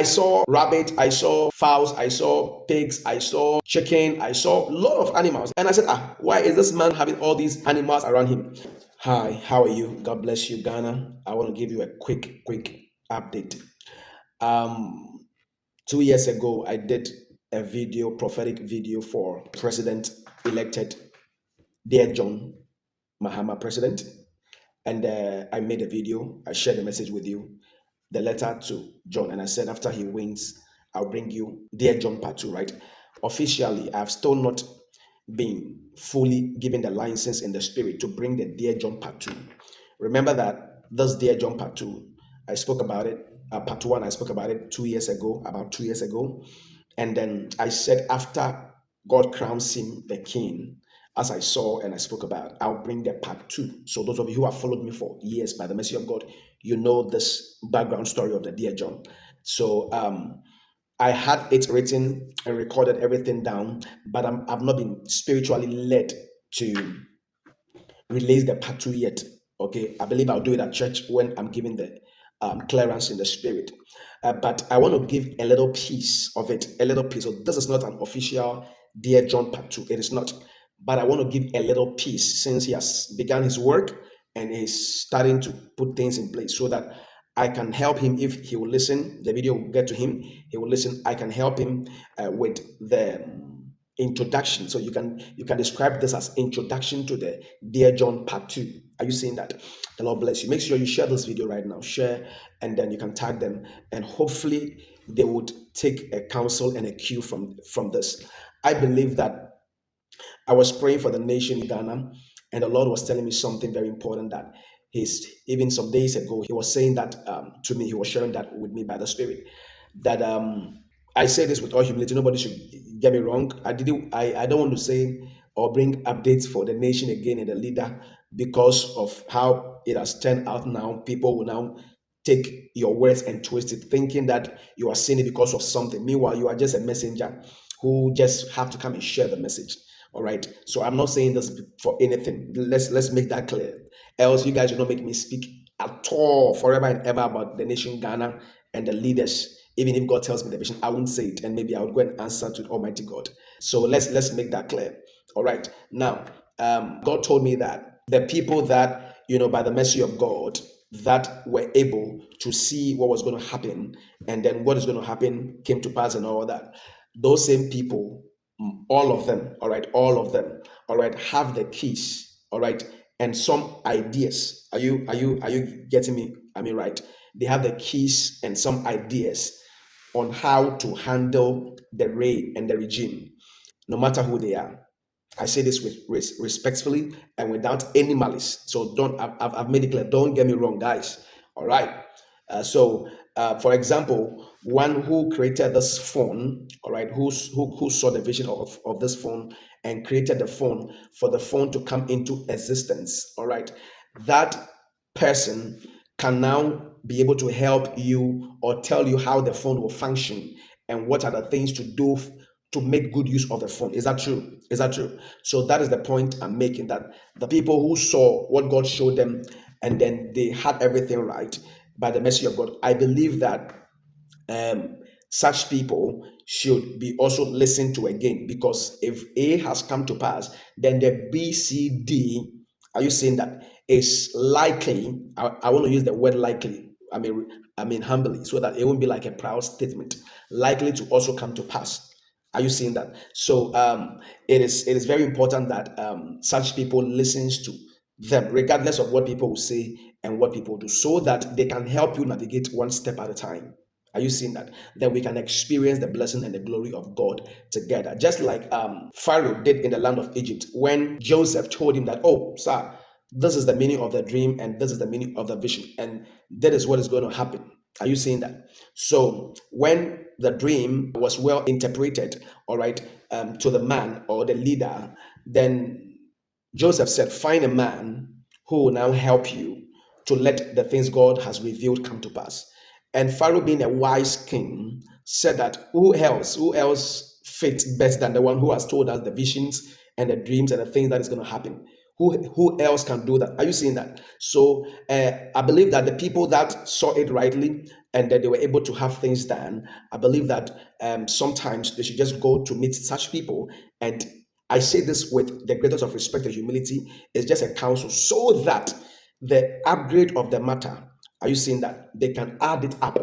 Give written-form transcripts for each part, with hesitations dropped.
I saw rabbit, I saw fowls, I saw pigs, I saw chicken, I saw a lot of animals. And I said, why is this man having all these animals around him? Hi, how are you? God bless you, Ghana. I want to give you a quick update. Um, 2 years ago, I did a video, prophetic video for President elected, dear John Mahama, President. And I made a video. I shared the message with you, the letter to John. And I said, after he wins, I'll bring you Dear John Part 2, right? Officially, I've still not been fully given the license in the spirit to bring the Dear John Part 2. Remember that this Dear John Part 2, I spoke about it. Part 1, I spoke about it 2 years ago, about 2 years ago. And then I said, after God crowns him the king, as I saw and I spoke about, I'll bring the part 2. So those of you who have followed me for years, by the mercy of God, you know this background story of the Dear John. So I had it written and recorded everything down, but I've not been spiritually led to release the part 2 yet. Okay, I believe I'll do it at church when I'm giving the clearance in the spirit. But I want to give a little piece of it, a little piece. So this is not an official Dear John Part 2. It is not. But I want to give a little piece since he has begun his work and he's starting to put things in place so that I can help him if he will listen. The video will get to him. He will listen. I can help him with the introduction. So you can describe this as introduction to the Dear John Part 2. Are you seeing that? The Lord bless you. Make sure you share this video right now. Share, and then you can tag them, and hopefully they would take a counsel and a cue from this. I believe that I was praying for the nation in Ghana, and the Lord was telling me something very important that even some days ago, he was saying that to me, he was sharing that with me by the Spirit, that I say this with all humility. Nobody should get me wrong. I don't want to say or bring updates for the nation again and the leader because of how it has turned out now. People will now take your words and twist it, thinking that you are saying it because of something. Meanwhile, you are just a messenger who just have to come and share the message. All right. So I'm not saying this for anything. Let's make that clear. Else, you guys will not make me speak at all forever and ever about the nation Ghana and the leaders. Even if God tells me the vision, I won't say it, and maybe I would go and answer to Almighty God. So let's make that clear. All right. Now, God told me that the people that by the mercy of God that were able to see what was going to happen, and then what is going to happen came to pass, and all that. Those same people, all of them, all right, have the keys, all right, and some ideas. Are you getting me? I mean, right? They have the keys and some ideas on how to handle the reign and the regime, no matter who they are. I say this with respectfully and without any malice. So I've made it clear. Don't get me wrong, guys. All right. For example, one who created this phone, all right, who saw the vision of this phone and created the phone for the phone to come into existence, all right, that person can now be able to help you or tell you how the phone will function and what are the things to do to make good use of the phone. Is that true? So that is the point I'm making, that the people who saw what God showed them and then they had everything right by the mercy of God, I believe that such people should be also listened to again, because if A has come to pass, then the B, C, D, are you saying that, is likely? I want to use the word likely. I mean humbly, so that it won't be like a proud statement. Likely to also come to pass. Are you seeing that? So it is very important that such people listens to them, regardless of what people will say and what people do, so that they can help you navigate one step at a time. Are you seeing that? Then we can experience the blessing and the glory of God together. Just like Pharaoh did in the land of Egypt, when Joseph told him that, oh, sir, this is the meaning of the dream and this is the meaning of the vision, and that is what is going to happen. Are you seeing that? So when the dream was well interpreted, all right, to the man or the leader, then Joseph said, find a man who will now help you to let the things God has revealed come to pass. And Pharaoh, being a wise king, said that who else fits better than the one who has told us the visions and the dreams and the things that is going to happen? Who else can do that? Are you seeing that? So I believe that the people that saw it rightly and that they were able to have things done, I believe that sometimes they should just go to meet such people. And I say this with the greatest of respect and humility. It's just a counsel so that the upgrade of the matter, are you seeing that? They can add it up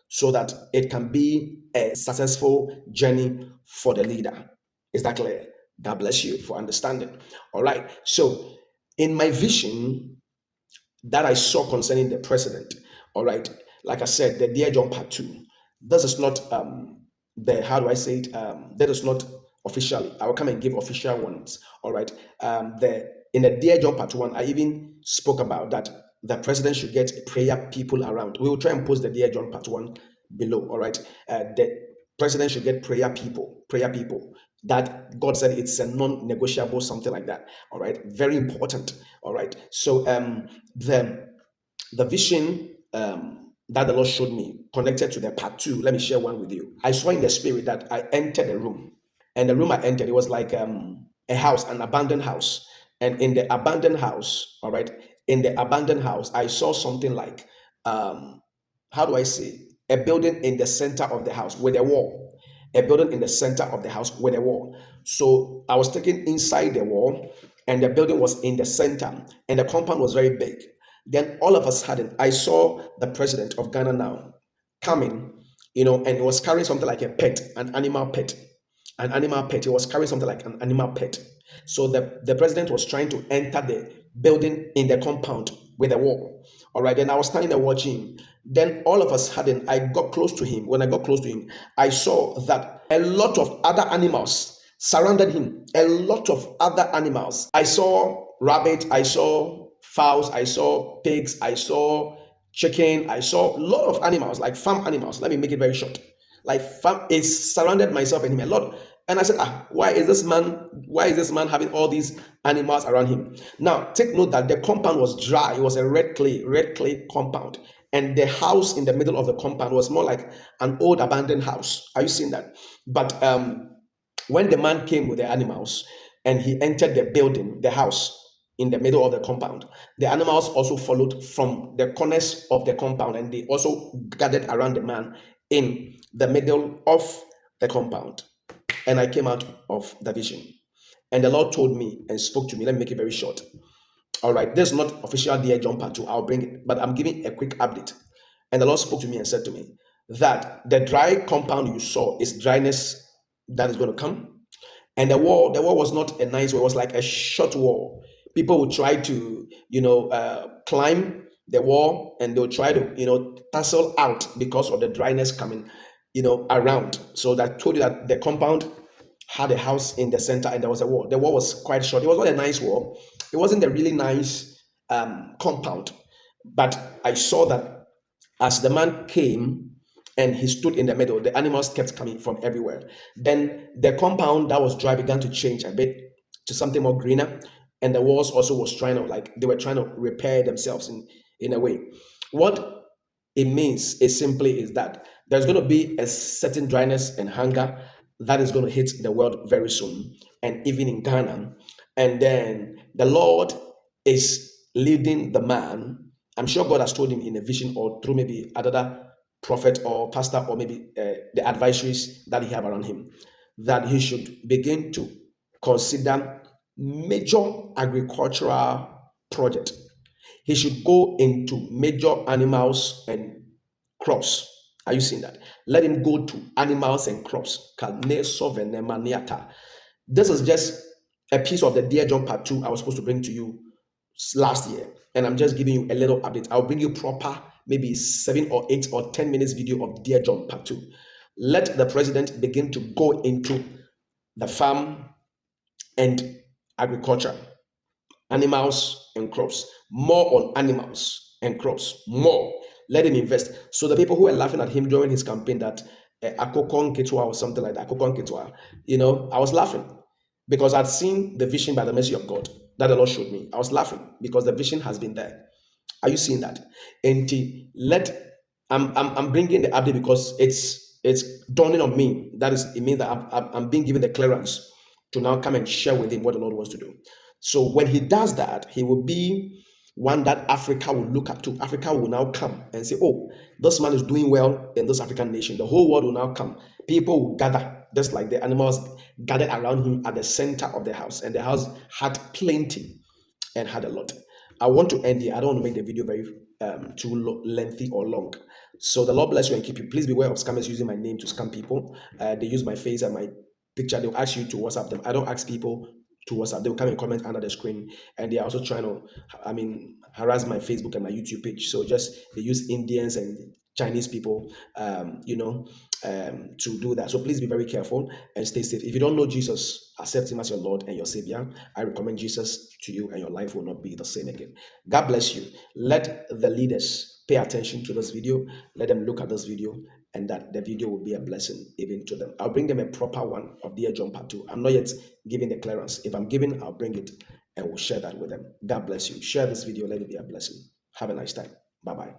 so that it can be a successful journey for the leader. Is that clear? God bless you for understanding. All right. So, in my vision that I saw concerning the president, all right, like I said, the Dear John Part 2, this is not the, how do I say it? That is not officially. I will come and give official ones. All right. The In the Dear John Part 1, I even spoke about that the president should get prayer people around. We will try and post the Dear John Part 1 below. All right. The president should get prayer people. That God said it's a non-negotiable, something like that. All right. Very important. All right. So the vision that the Lord showed me connected to the part 2. Let me share one with you. I saw in the spirit that I entered a room, and the room I entered, it was like a house, an abandoned house. And in the abandoned house, all right, in the abandoned house, I saw something like, how do I say, a building in the center of the house with a wall. A building in the center of the house with a wall. So I was taken inside the wall, and the building was in the center, and the compound was very big. Then all of a sudden, I saw the president of Ghana now coming, and he was carrying something like a pet, an animal pet. An animal pet. He was carrying something like an animal pet. So the president was trying to enter the building in the compound with a wall. All right. Then I was standing there watching. Then all of a sudden, I got close to him. When I got close to him, I saw that a lot of other animals surrounded him. A lot of other animals. I saw rabbit. I saw fowls. I saw pigs. I saw chicken. I saw a lot of animals, like farm animals. Let me make it very short. Like farm, it surrounded myself and him a lot. And I said, why is this man having all these animals around him? Now, take note that the compound was dry. It was a red clay compound. And the house in the middle of the compound was more like an old abandoned house. Are you seeing that? But when the man came with the animals and he entered the building, the house in the middle of the compound, the animals also followed from the corners of the compound, and they also gathered around the man in the middle of the compound. And I came out of the vision. And the Lord told me and spoke to me. Let me make it very short. All right, this is not official Dear John Part 2. I'll bring it, but I'm giving a quick update. And the Lord spoke to me and said to me that the dry compound you saw is dryness that is going to come. And the wall was not a nice wall. It was like a short wall. People would try to, climb the wall, and they'll try to, tussle out because of the dryness coming, around. So that told you that the compound had a house in the center, and there was a wall. The wall was quite short. It was not a nice wall. It wasn't a really nice compound. But I saw that as the man came and he stood in the middle, the animals kept coming from everywhere. Then the compound that was dry began to change a bit to something more greener. And the walls also was trying to, like, they were trying to repair themselves in a way. What it means is simply is that there's going to be a certain dryness and hunger that is going to hit the world very soon, and even in Ghana. And then the Lord is leading the man. I'm sure God has told him in a vision or through maybe another prophet or pastor or maybe the advisories that he have around him, that he should begin to consider major agricultural project. He should go into major animals and crops. Are you seeing that? Let him go to animals and crops. This is just a piece of the Dear John Part 2 I was supposed to bring to you last year. And I'm just giving you a little update. I'll bring you proper, maybe 7 or 8 or 10 minutes video of Dear John Part 2. Let the president begin to go into the farm and agriculture, animals and crops, more on animals and crops, more. Let him invest. So the people who were laughing at him during his campaign that Akokon Ketua or something like that, Akokon Ketua, I was laughing because I'd seen the vision by the mercy of God that the Lord showed me. I was laughing because the vision has been there. Are you seeing that? And I'm bringing the update because it's dawning on me. That is, it means that I'm being given the clearance to now come and share with him what the Lord wants to do. So when he does that, he will be one that Africa will look up to. Africa will now come and say, oh, this man is doing well in this African nation. The whole world will now come. People will gather, just like the animals gathered around him at the center of the house. And the house had plenty and had a lot. I want to end here. I don't want to make the video very too lengthy or long. So the Lord bless you and keep you. Please beware of scammers using my name to scam people. They use my face and my picture. They'll ask you to WhatsApp them. I don't ask people to WhatsApp. They'll come and comment under the screen, and they are also trying to, harass my Facebook and my YouTube page. So just they use Indians and Chinese people, to do that. So please be very careful and stay safe. If you don't know Jesus, accept Him as your Lord and your Savior. I recommend Jesus to you, and your life will not be the same again. God bless you. Let the leaders pay attention to this video. Let them look at this video, and that the video will be a blessing even to them. I'll bring them a proper one of Dear John Part 2. I'm not yet giving the clearance. If I'm giving, I'll bring it and we'll share that with them. God bless you. Share this video. Let it be a blessing. Have a nice time. Bye-bye.